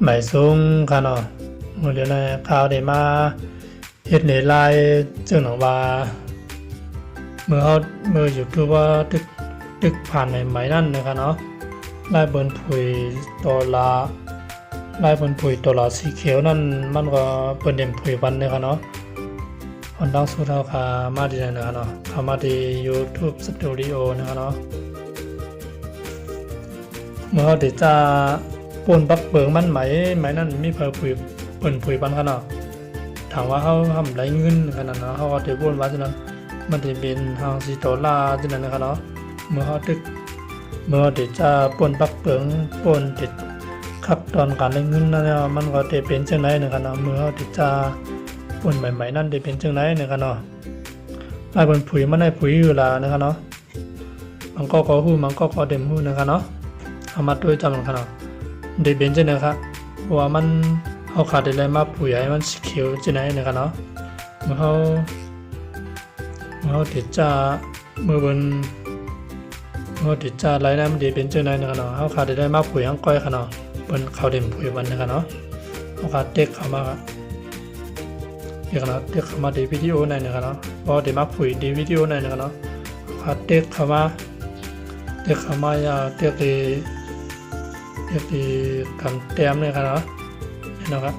หมายสูงค่ะเนาะเดี๋ยวนะข่าวได้มาเฮ็ดในไลน์จึงหนังว่าเมื่ออยู่คือว่าตึกผ่านใหม่ๆนั่นนะคะเนาะลายบนผุยตัวละลายบนผุยตัวละสีเขียวนั่นมันก็เป็นเด่นผุยวันนะคะเนาะคนดังสุดเท่าค่ะมาดีนะคะเนาะเข้ามาดี YouTube Studio นะคะเนาะเมื่อเดี๋ยวจะปนปักเบิงมันไหมนั่นมีเผยผุยเปิ่นผุยปันขนาดถามว่าเขาทำไรเงินขนาดนั้นเขาก็จะพูดว่าฉะนั้นมันจะเป็นทาง$4ฉะนั้นนะครับเนาะเมื่อเดี๋ยวจะปนปักเบิงปนติดขับตอนการไรเงินนั่นมันก็จะเป็นจังไหนนะครับเนาะเมื่อเดี๋ยวจะปนใหม่ๆนั่นจะเป็นจังไหนนะครับเนาะไอ้บนผุยมันได้ผุยอยู่ละนะครับเนาะมันก็หู้มันก็เต็มหู้นะครับเนาะเอามาด้วยจำนะครับเนาะได้เป็นจังไหนครับเพราะว่ามันเขาขาดอะไรมาผุยให้มันสีเขียวจังไหนนะครับเนาะเมื่อติดจะเมื่อติดจะไรนั้นมันดีเป็นจังไหนนะครับเนาะเขาขาดได้มาผุยทั้งก้อยครับเนาะเป็นเขาเด่นผุยวันนะครับเนาะเขาขาดเด็กเข้ามาเด็กเข้ามาดีวิดีโอไหนนะครับเนาะพอเด็กมาผุยดีวิดีโอไหนนะครับเนาะขาดเด็กเข้ามาอย่าเด็กดีคำเต็มเลยครับเนาะนะครับ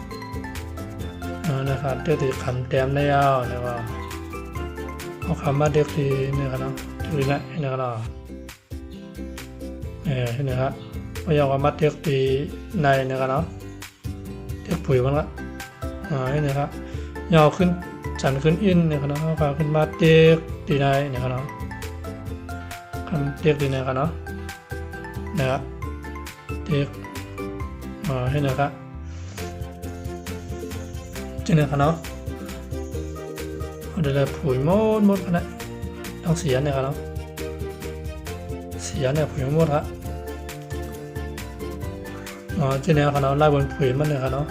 นะครับเด็กดีคำเต็มได้ยาวนะครับเอาคำมาเด็กดีนี่ครับเนาะดีนะนะครับเนาะนะครับพยายามมาเด็กดีในนะครับเนาะเด็กผุยมันละนี่นะครับยาวขึ้นจันขึ้นอินนะครับเนาะเอาขึ้นมาเด็กดีในนะครับเนาะคำเด็กดีนะครับเนาะนะครับเด็กให้นะครับจริงนะครับเนาะเดี๋ยวผุยหมดนะต้องเสียเนี่ยครับเนาะเสียเนี่ยผุยหมดครับจริงนะครับเนาะไล่บนผุยมันเนี่ยครับเนาะ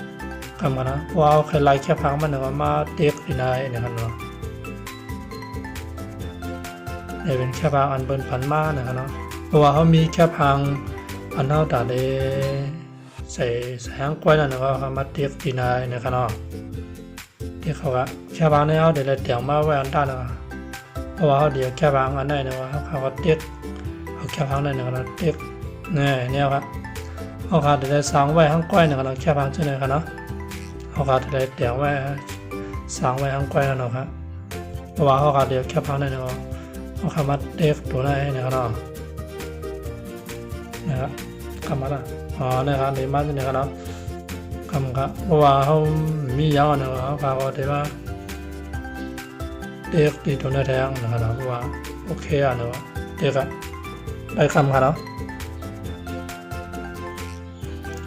คำกันนะว้าวใครไล่แค่พังมันเนี่ยมาเด็กดีนายเนี่ยครับเนาะเนี่ยเป็นแค่พังอันเบิ้ลพันมาเนี่ยครับเนาะเพราะว่าเขามีแค่พังอันเท่าแต่ได้ใส่ห้างกล้วยนั่นนะครับมาเด็กดีนายเนี่ยครับเนาะที่เขาว่าแค่บางเนี่ยเขาเดี๋ยวเตียงมาไว้อันด้านนะครับเพราะว่าเขาเดี๋ยวแค่บางอันได้นะครับเขาก็เด็กเขาแค่บางได้นะครับเด็กเนี่ยครับเขาขาดเดี๋ยวสร้างไว้ข้างก้อยนะครับแค่บางใช่ไหมครับเนาะเขาขาดเดี๋ยวเตียงไว้สร้างไว้ข้างก้อยนั่นนะครับเพราะว่าเขาขาดเดี๋ยวแค่บางได้นะครับเขาขามาเด็กตัวได้นะครับเนาะนะครับคำมาละนะครับในมาใช่ไหมครับเนาะคำครับเพราะว่าเขามีอย่างนึงเขาพาเขาได้ว่าเด็กที่ตัวแทงนะครับเพราะว่าโอเคนะครับเด็กอะได้คำครับเนาะ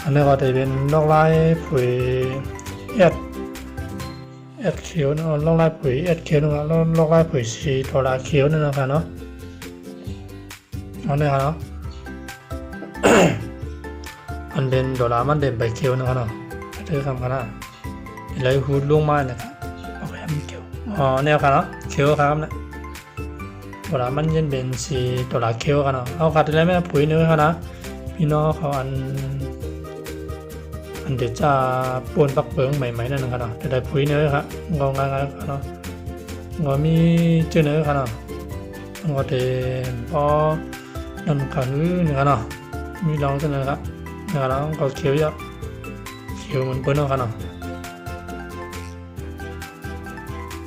อันนี้ก็จะเป็นลอกลายผุยเอ็ดเขียวนะลอกลายผุยเอ็ดเขียวนะครับลอกลายผุยสีตัวละเขียวนั่นนะครับเนาะอันนี้ครับเนาะ อันเด่นตัวละมันเด่นใบเขียวนะครับเนาะเธอคำกันนะอะไรหูดลงมาเนี่ยครับโอเคมันเขียวแนวกันเนาะเขียวครับนะตัวละมันยันเป็นสีตัวละเขียวกันเนาะเอาขัดอะไรไม่ผุยเนื้อครับนะพี่น้องเขาอันเดี๋ยวจะปนปักเปิงใหม่ๆนั่นนะครับเนาะแต่ได้ผุยเนื้อครับงงกันครับเนาะงอมีเจอเนื้อครับเนาะงอเต็มพอนั่นกันนะครับเนาะมีลองเสนอครับนะครับเนาะก็เขียวเยอะเขียวเหมือนเปิ้ลนะครับเนาะ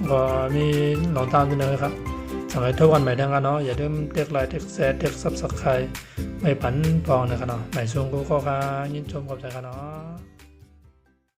ก็มีหนองตามเสนอครับสำหรับทุกวันใหม่ทั้งกันเนาะอย่าลืมเด็กไลค์เด็กแชร์เด็กซับสไครต์ไม่ผันพองนะครับเนาะใหม่ช่วงก็ยินชมกับใจกันเนาะ